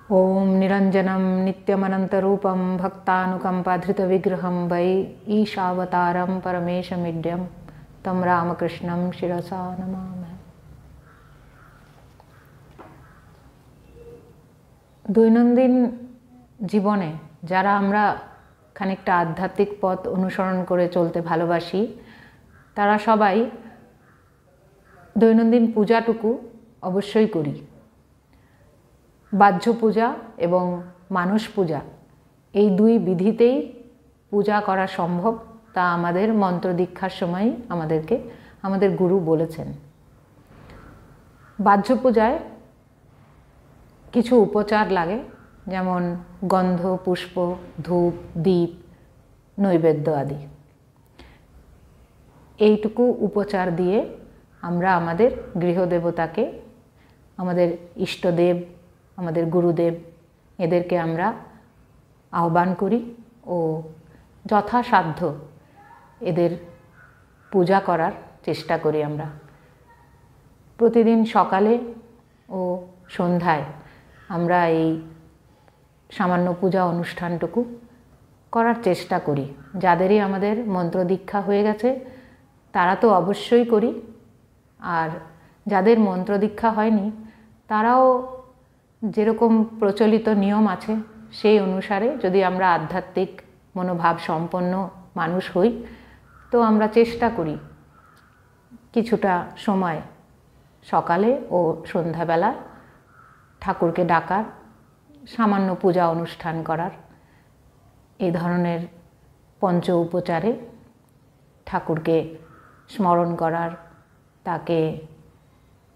ओम निरंजनम नित्यमनंतरूपम भक्तानुकंपाधृतविग्रहं वै ईशावतारं परमेशमिड्यं तम रामकृष्णं शिरसा नमामि। দৈনন্দিন জীবনে যারা আমরা খানিকটা আধ্যাত্মিক পথ অনুসরণ করে চলতে ভালোবাসি তারা সবাই দৈনন্দিন পূজাটুকু অবশ্যই করি। বাহ্য পূজা এবং মানস পূজা এই দুই বিধিতেই পূজা করা সম্ভব, তা আমাদের মন্ত্র দীক্ষার সময় আমাদেরকে আমাদের গুরু বলেছেন। বাহ্য পূজায় কিছু উপচার লাগে, যেমন গন্ধ, পুষ্প, ধূপ, দীপ, নৈবেদ্য আদি। এইটুকু উপচার দিয়ে আমরা আমাদের গৃহদেবতাকে, আমাদের ইষ্টদেব, আমাদের গুরুদেব এদেরকে আমরা আহ্বান করি ও যথাসাধ্য এদের পূজা করার চেষ্টা করি। আমরা প্রতিদিন সকালে ও সন্ধ্যায় আমরা এই সামান্য পূজা অনুষ্ঠানটুকু করার চেষ্টা করি। যাদেরই আমাদের মন্ত্র দীক্ষা হয়ে গেছে তারা তো অবশ্যই করি, আর যাদের মন্ত্র দীক্ষা হয়নি তারাও যেরকম প্রচলিত নিয়ম আছে সেই অনুসারে যদি আমরা আধ্যাত্মিক মনোভাব সম্পন্ন মানুষ হই তো আমরা চেষ্টা করি কিছুটা সময় সকালে ও সন্ধ্যাবেলা ঠাকুরকে ডাকার, সামান্য পূজা অনুষ্ঠান করার, এই ধরনের পঞ্চ উপচারে ঠাকুরকে স্মরণ করার, তাকে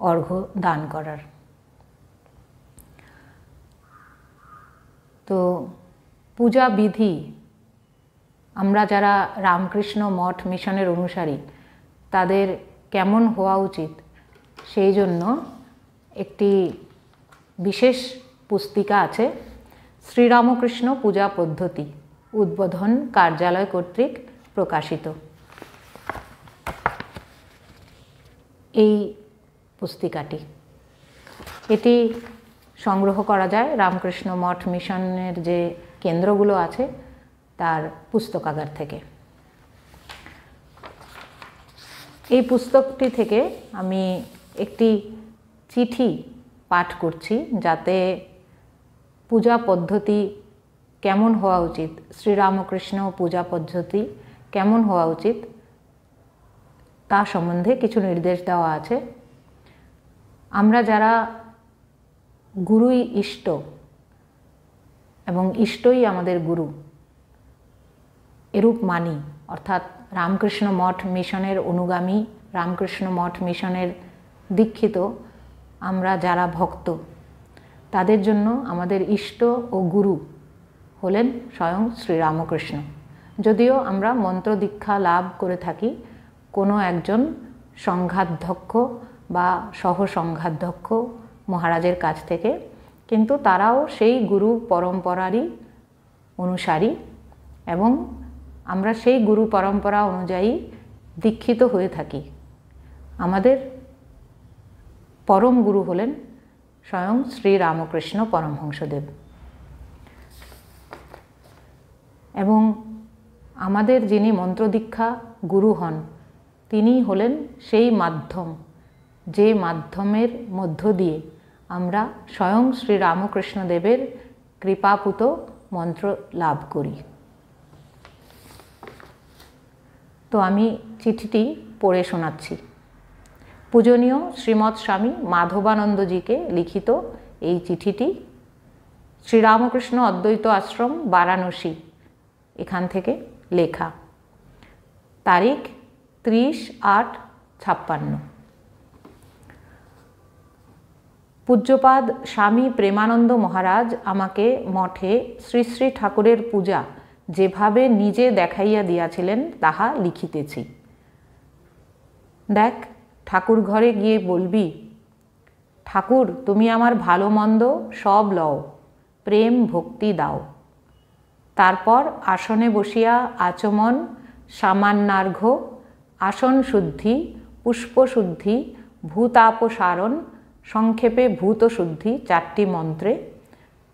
অর্ঘ্য দান করার। তো পূজা বিধি আমরা যারা রামকৃষ্ণ মঠ মিশনের অনুসারী তাদের কেমন হওয়া উচিত সেই জন্য একটি বিশেষ পুস্তিকা আছে, শ্রীরামকৃষ্ণ পূজা পদ্ধতি, উদ্বোধন কার্যালয় কর্তৃক প্রকাশিত। এই পুস্তিকাটি এটি সংগ্রহ করা যায় রামকৃষ্ণ মঠ মিশনের যে কেন্দ্রগুলো আছে তার পুস্তকাগার থেকে। এই পুস্তকটি থেকে আমি একটি চিঠি পাঠ করছি যাতে পূজা পদ্ধতি কেমন হওয়া উচিত, শ্রীরামকৃষ্ণ পূজা পদ্ধতি কেমন হওয়া উচিত তা সম্বন্ধে কিছু নির্দেশ দেওয়া আছে। আমরা যারা গুরুই ইষ্ট এবং ইষ্টই আমাদের গুরু এরূপ মানি, অর্থাৎ রামকৃষ্ণ মঠ মিশনের অনুগামী, রামকৃষ্ণ মঠ মিশনের দীক্ষিত আমরা যারা ভক্ত তাদের জন্য আমাদের ইষ্ট ও গুরু হলেন স্বয়ং শ্রীরামকৃষ্ণ। যদিও আমরা মন্ত্র দীক্ষা লাভ করে থাকি কোনো একজন সংঘাধ্যক্ষ বা সহসংঘাধ্যক্ষ মহারাজের কাছ থেকে, কিন্তু তারাও সেই গুরু পরম্পরারই অনুসারী এবং আমরা সেই গুরু পরম্পরা অনুযায়ী দীক্ষিত হয়ে থাকি। আমাদের পরম গুরু হলেন স্বয়ং শ্রীরামকৃষ্ণ পরমহংসদেব এবং আমাদের যিনি মন্ত্র দীক্ষা গুরু হন তিনি হলেন সেই মাধ্যম, যে মাধ্যমের মধ্য দিয়ে আমরা স্বয়ং শ্রীরামকৃষ্ণদেবের কৃপাপুত মন্ত্র লাভ করি। তো আমি চিঠিটি পড়ে শোনাচ্ছি। পূজনীয় শ্রীমৎ স্বামী মাধবানন্দজিকে লিখিত এই চিঠিটি শ্রীরামকৃষ্ণ অদ্বৈত আশ্রম বারাণসী এখান থেকে লেখা। তারিখ 30/8/56। পূজ্যপাদ স্বামী প্রেমানন্দ মহারাজ আমাকে মঠে শ্রী শ্রী ঠাকুরের পূজা যেভাবে নিজে দেখাইয়া দিয়াছিলেন তাহা লিখিতেছি। দেখ, ঠাকুর ঘরে গিয়ে বলবি, ঠাকুর তুমি আমার ভালো মন্দ সব লও, প্রেম ভক্তি দাও। তারপর আসনে বসিয়া আচমন, সামান্যার্ঘ্য, আসন শুদ্ধি, পুষ্পশুদ্ধি, ভূতাপসারণ, সংক্ষেপে ভূতশুদ্ধি 4টি মন্ত্রে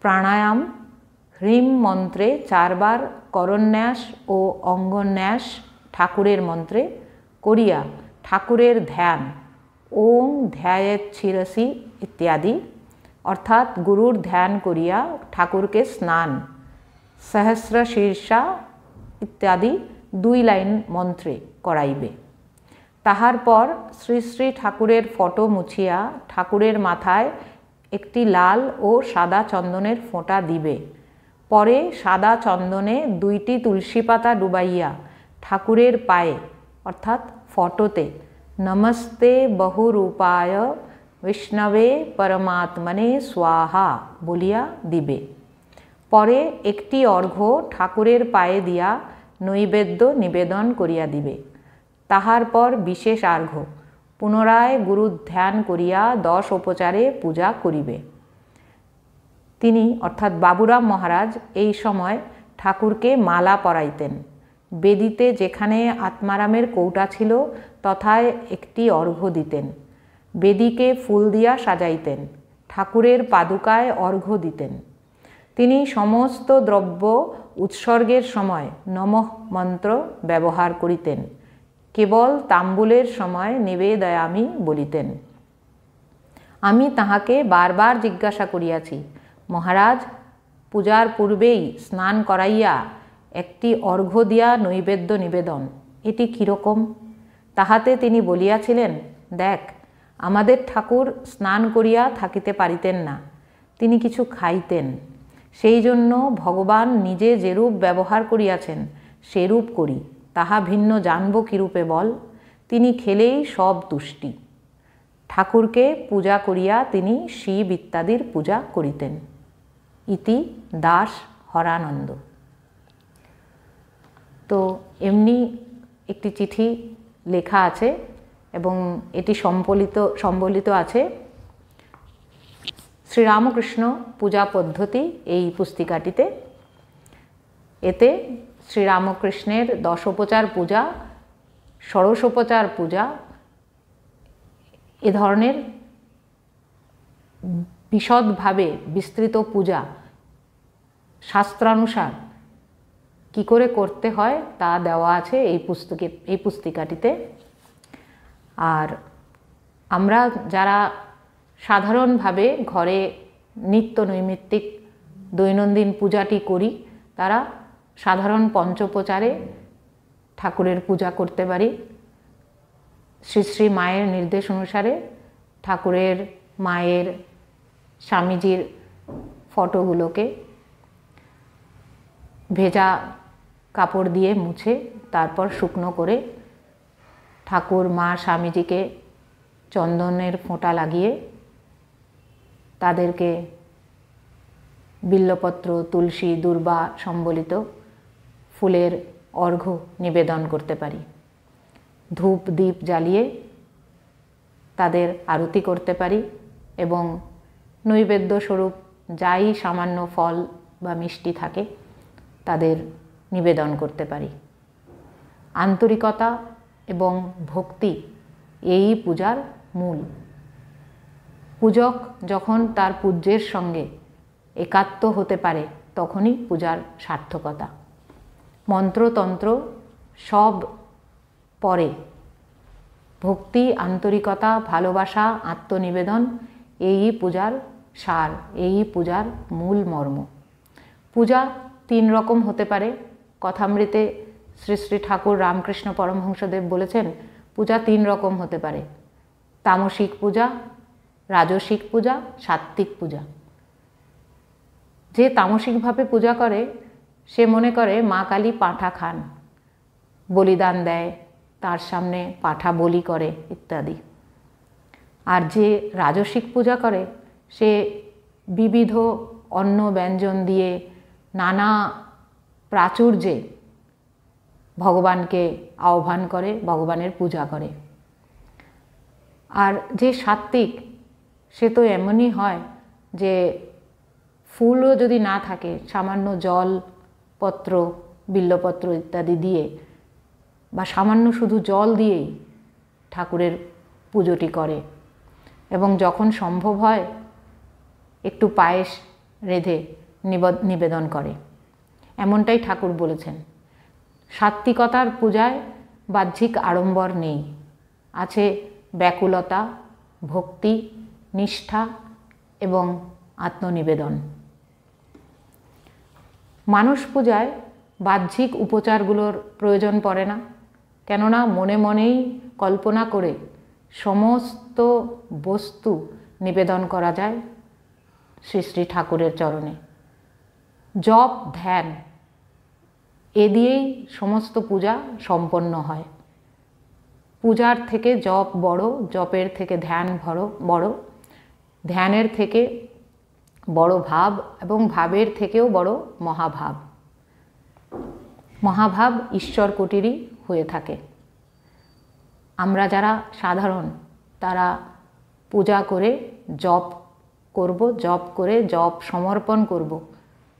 প্রাণায়াম হ্রিম মন্ত্রে 4 বার করন্যাস ও অঙ্গন্যাস ঠাকুরের মন্ত্রে করিয়া ঠাকুরের ধ্যান ওং ধ্যায়েত শিরসি ইত্যাদি অর্থাৎ গুরুর ধ্যান করিয়া ঠাকুরকে স্নান সহস্র শীর্ষা ইত্যাদি 2 লাইন মন্ত্রে করাইবে। তাহার পর শ্রী শ্রী ঠাকুরের ফটো মুছিয়া ঠাকুরের মাথায় একটি লাল ও সাদা চন্দনের ফোঁটা দিবে। পরে সাদা চন্দনে 2টি তুলসী পাতা ডুবাইয়া ঠাকুরের পায়ে অর্থাৎ ফটোতে নমস্তে বহুরূপায় বিষ্ণবে পরমাত্মনে স্বাহা বলিয়া দিবে। পরে একটি অর্ঘ্য ঠাকুরের পায়ে দিয়া নৈবেদ্য নিবেদন করিয়া দিবে। তাহার পর বিশেষ আর্ঘ্য পুনরায় গুরুর ধ্যান করিয়া 10 উপচারে পূজা করিবে। তিনি অর্থাৎ বাবুরাম মহারাজ এই সময় ঠাকুরকে মালা পরাইতেন। বেদিতে যেখানে আত্মারামের কৌটা ছিল তথায় একটি অর্ঘ্য দিতেন। বেদিকে ফুল দিয়া সাজাইতেন। ঠাকুরের পাদুকায় অর্ঘ্য দিতেন। তিনি সমস্ত দ্রব্য উৎসর্গের সময় নমঃ মন্ত্র ব্যবহার করিতেন। কেবল তাম্বুলের সময় নিবেদয়ামি বলিতেন। আমি তাহাকে বারবার জিজ্ঞাসা করিয়াছি, মহারাজ পূজার পূর্বেই স্নান করাইয়া একটি অর্ঘ্য দিয়া নৈবেদ্য নিবেদন এটি কীরকম? তাহাতে তিনি বলিয়াছিলেন, দেখ, আমাদের ঠাকুর স্নান করিয়া থাকিতে পারিতেন না, তিনি কিছু খাইতেন। সেই জন্য ভগবান নিজে যেরূপ ব্যবহার করিয়াছেন সেরূপ করি, তাহা ভিন্ন জানব কিরূপে বল? তিনি খেলেই সব তুষ্টি। ঠাকুরকে পূজা করিয়া তিনি শিব ইত্যাদির পূজা করিতেন। ইতি দাস হরানন্দ। তো এমনি একটি চিঠি লেখা আছে এবং এটি সম্বলিত আছে শ্রীরামকৃষ্ণ পূজা পদ্ধতি এই পুস্তিকাটিতে। এতে শ্রীরামকৃষ্ণের 10 উপচার পূজা, ষোড়শোপচার পূজা এ ধরনের বিশদভাবে বিস্তৃত পূজা শাস্ত্রানুসার কি করে করতে হয় তা দেওয়া আছে এই পুস্তিকাটিতে। আর আমরা যারা সাধারণভাবে ঘরে নিত্য নৈমিত্তিক দৈনন্দিন পূজাটি করি তারা সাধারণ পঞ্চোপচারে ঠাকুরের পূজা করতে পারি। শ্রী শ্রী মায়ের নির্দেশ অনুসারে ঠাকুরের, মায়ের, স্বামীজির ফটোগুলোকে ভেজা কাপড় দিয়ে মুছে তারপর শুকনো করে ঠাকুর, মা, স্বামীজিকে চন্দনের ফোঁটা লাগিয়ে তাদেরকে বিল্লপত্র, তুলসী, দূর্বা সম্বলিত ফুলের অর্ঘ্য নিবেদন করতে পারি। ধূপ দীপ জ্বালিয়ে তাদের আরতি করতে পারি এবং নৈবেদ্য স্বরূপ যাই সামান্য ফল বা মিষ্টি থাকে তাদের নিবেদন করতে পারি। আন্তরিকতা এবং ভক্তি এই পূজার মূল। পূজক যখন তার পূজ্যের সঙ্গে একাত্ম হতে পারে তখনই পূজার সার্থকতা। মন্ত্রতন্ত্র সব পরে, ভক্তি, আন্তরিকতা, ভালোবাসা, আত্মনিবেদন এই পূজার সার, এই পূজার মূল মর্ম। পূজা 3 রকম হতে পারে। কথামৃতে শ্রী শ্রী ঠাকুর রামকৃষ্ণ পরমহংসদেব বলেছেন পূজা 3 রকম হতে পারে: তামসিক পূজা, রাজসিক পূজা, সাত্ত্বিক পূজা। যে তামসিকভাবে পূজা করে সে মনে করে মা কালী পাঁঠা খান, বলিদান দেয়, তার সামনে পাঁঠা বলি করে ইত্যাদি। আর যে রাজসিক পূজা করে সে বিবিধ অন্ন ব্যঞ্জন দিয়ে নানা প্রাচুর্যে ভগবানকে আহ্বান করে, ভগবানের পূজা করে। আর যে সাত্ত্বিক সে তো এমনই হয় যে ফুলও যদি না থাকে সামান্য জল, পত্র, বিল্লপত্র ইত্যাদি দিয়ে বা সামান্য শুধু জল দিয়েই ঠাকুরের পুজোটি করে এবং যখন সম্ভব হয় একটু পায়েস রেঁধে নিবেদন করে, এমনটাই ঠাকুর বলেছেন। সাত্ত্বিকতার পূজায় বাহ্যিক আড়ম্বর নেই, আছে ব্যাকুলতা, ভক্তি, নিষ্ঠা এবং আত্মনিবেদন। মানস পূজায় বাহ্যিক উপচারগুলোর প্রয়োজন পড়ে না, কেননা মনে মনেই কল্পনা করে সমস্ত বস্তু নিবেদন করা যায় শ্রী শ্রী ঠাকুরের চরণে। জপ, ধ্যান এ দিয়েই সমস্ত পূজা সম্পন্ন হয়। পূজার থেকে জপ বড়, জপের থেকে ধ্যান বড়, ধ্যানের থেকে বড় ভাব এবং ভাবের থেকেও বড় মহাভাব। মহাভাব ঈশ্বর কোটিরই হয়ে থাকে। আমরা যারা সাধারণ তারা পূজা করে জপ করব, জপ করে জপ সমর্পণ করব,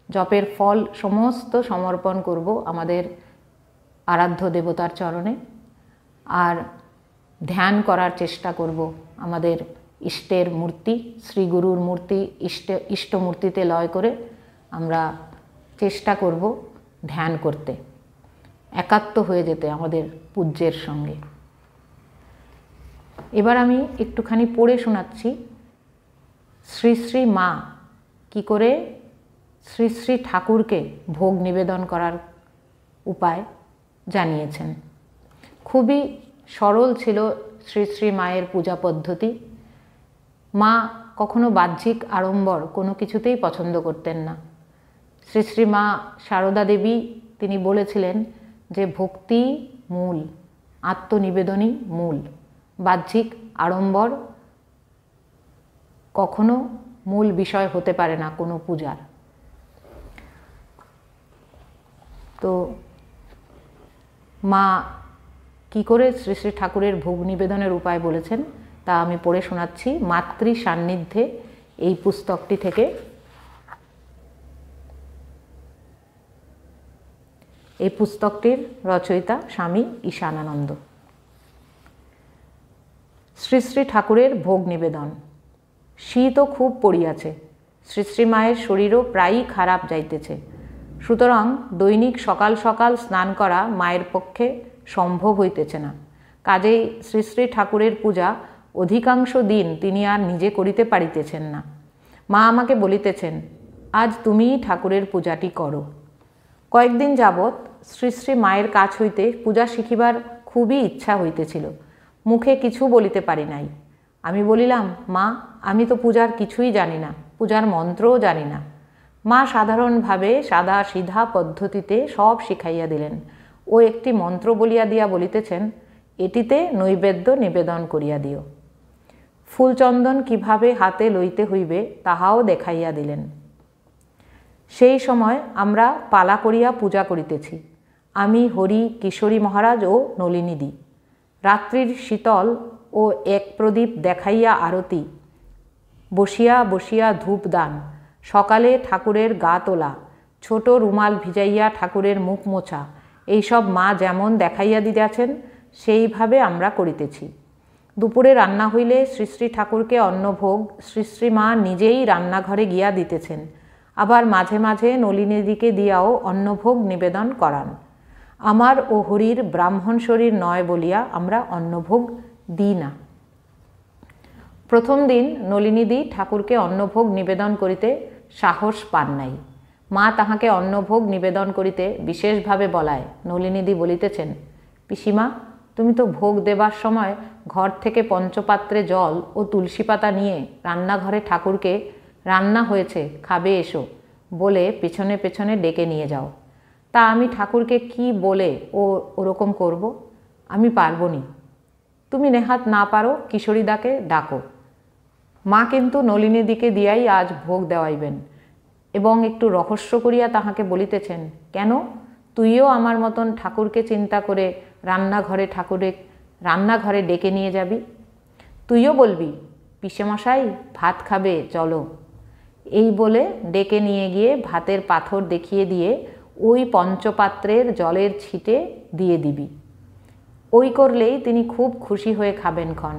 জপের ফল সমস্ত সমর্পণ করব আমাদের আরাধ্য দেবতার চরণে। আর ধ্যান করার চেষ্টা করব আমাদের ইষ্টের মূর্তি, শ্রীগুরুর মূর্তি, ইষ্ট মূর্তিতে লয় করে আমরা চেষ্টা করব ধ্যান করতে, একাত্ম হয়ে যেতে আমাদের পূজ্যের সঙ্গে। এবার আমি একটুখানি পড়ে শোনাচ্ছি শ্রী শ্রী মা কি করে শ্রী শ্রী ঠাকুরকে ভোগ নিবেদন করার উপায় জানিয়েছেন। খুবই সরল ছিল শ্রী শ্রী মায়ের পূজা পদ্ধতি। মা কখনো বাহ্যিক আড়ম্বর কোনো কিছুতেই পছন্দ করতেন না। শ্রী শ্রী মা সারদা দেবী তিনি বলেছিলেন যে ভক্তি মূল, আত্মনিবেদনই মূল, বাহ্যিক আড়ম্বর কখনো মূল বিষয় হতে পারে না কোনো পূজার। তো মা কি করে শ্রী শ্রী ঠাকুরের ভোগ নিবেদনের উপায় বলেছেন তা আমি পড়ে শোনাচ্ছি মাতৃ সান্নিধ্যে এই পুস্তকটি থেকে। এই পুস্তকটির রচয়িতা স্বামী ঈশানানন্দ। শ্রী শ্রী ঠাকুরের ভোগ নিবেদন। শীতও খুব পড়িয়াছে, শ্রী শ্রী মায়ের শরীরও প্রায়ই খারাপ যাইতেছে, সুতরাং দৈনিক সকাল সকাল স্নান করা মায়ের পক্ষে সম্ভব হইতেছে না। কাজেই শ্রী শ্রী ঠাকুরের পূজা অধিকাংশ দিন তিনি আর নিজে করিতে পারিতেছেন না। মা আমাকে বলিতেছেন, আজ তুমিই ঠাকুরের পূজাটি করো। কয়েকদিন যাবৎ শ্রী শ্রী মায়ের কাছ হইতে পূজা শিখিবার খুবই ইচ্ছা হইতেছিল, মুখে কিছু বলিতে পারি নাই। আমি বলিলাম, মা আমি তো পূজার কিছুই জানি না, পূজার মন্ত্রও জানি না। মা সাধারণভাবে সাদা সিধা পদ্ধতিতে সব শিখাইয়া দিলেন ও একটি মন্ত্র বলিয়া দিয়া বলিতেছেন, এটিতে নৈবেদ্য নিবেদন করিয়া দিও। ফুলচন্দন কিভাবে হাতে লইতে হইবে তাহাও দেখাইয়া দিলেন। সেই সময় আমরা পালা করিয়া পূজা করিতেছি, আমি, হরি, কিশোরী মহারাজ ও নলিনীদি। রাত্রির শীতল ও এক প্রদীপ দেখাইয়া আরতি, বসিয়া বসিয়া ধূপদান, সকালে ঠাকুরের গা তোলা, ছোট রুমাল ভিজাইয়া ঠাকুরের মুখ মোছা, এইসব মা যেমন দেখাইয়া দিতেছেন সেইভাবে আমরা করিতেছি। দুপুরে রান্না হইলে শ্রী শ্রী ঠাকুরকে অন্নভোগ শ্রী শ্রী মা নিজেই রান্নাঘরে গিয়া দিতেছেন, আবার মাঝে মাঝে নলিনীদিকে দিয়াও অন্নভোগ নিবেদন করান। আমার ও হরির ব্রাহ্মণ শরীর নয় বলিয়া আমরা অন্নভোগ দিই না। প্রথম দিন নলিনীদি ঠাকুরকে অন্নভোগ নিবেদন করিতে সাহস পান নাই। মা তাহাকে অন্নভোগ নিবেদন করিতে বিশেষভাবে বলায় নলিনীদি বলিতেছেন, পিসিমা তুমি তো ভোগ দেবার সময় ঘর থেকে পঞ্চপাত্রে জল ও তুলসী পাতা নিয়ে রান্নাঘরে ঠাকুরকে রান্না হয়েছে খাবে এসো বলে পেছনে পেছনে ডেকে নিয়ে যাও। তা আমি ঠাকুরকে কি বলে ওরকম করব? আমি পারব নি। তুমি নেহাত না পারো কিশোরীদাকে ডাকো। মা কিন্তু নলিনীদিকে দিয়াই আজ ভোগ দেওয়াইবেন এবং একটু রহস্য করিয়া তাহাকে বলিতেছেন, কেন তুইও আমার মতন ঠাকুরকে চিন্তা করে রান্নাঘরে ডেকে নিয়ে যাবি? তুইও বলবি, পিসেমশাই ভাত খাবে চলো, এই বলে ডেকে নিয়ে গিয়ে ভাতের পাথর দেখিয়ে দিয়ে ওই পঞ্চপাত্রের জলের ছিটে দিয়ে দিবি। ওই করলেই তিনি খুব খুশি হয়ে খাবেন ক্ষণ,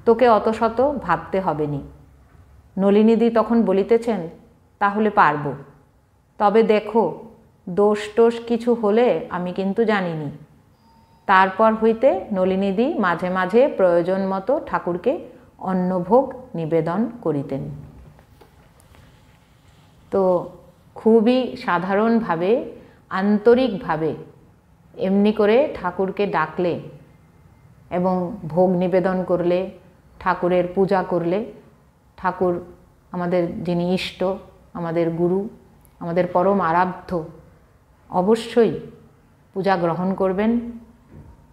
তোকে অত শত ভাবতে হবে নি। নলিনীদি তখন বলিতেছেন, তাহলে পারবো। তবে দেখো, দোষ টোষ কিছু হলে আমি কিন্তু জানিনি। তারপর হইতে নলিনীদি মাঝে মাঝে প্রয়োজন মতো ঠাকুরকে অন্নভোগ নিবেদন করিতেন। তো খুবই সাধারণভাবে, আন্তরিকভাবে এমনি করে ঠাকুরকে ডাকলে এবং ভোগ নিবেদন করলে, ঠাকুরের পূজা করলে, ঠাকুর আমাদের যিনি ইষ্ট, আমাদের গুরু, আমাদের পরম আরাধ্য, অবশ্যই পূজা গ্রহণ করবেন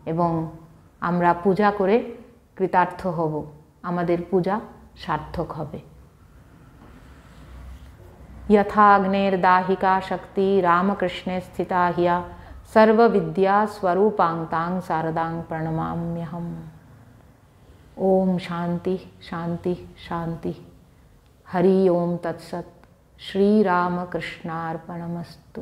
এবং আমরা পূজা করে কৃতার্থ হব, আমাদের পূজা সার্থক হবে। यथा अग्नेर्दाहिका शक्ति रामकृष्णे स्थिता हिया सर्वविद्या स्वरूपांतां शारदां प्रणमाम्यहम्। ओम शांति शांति शांति। हरि ओम तत्सत। श्री रामकृष्णार्पणमस्तु।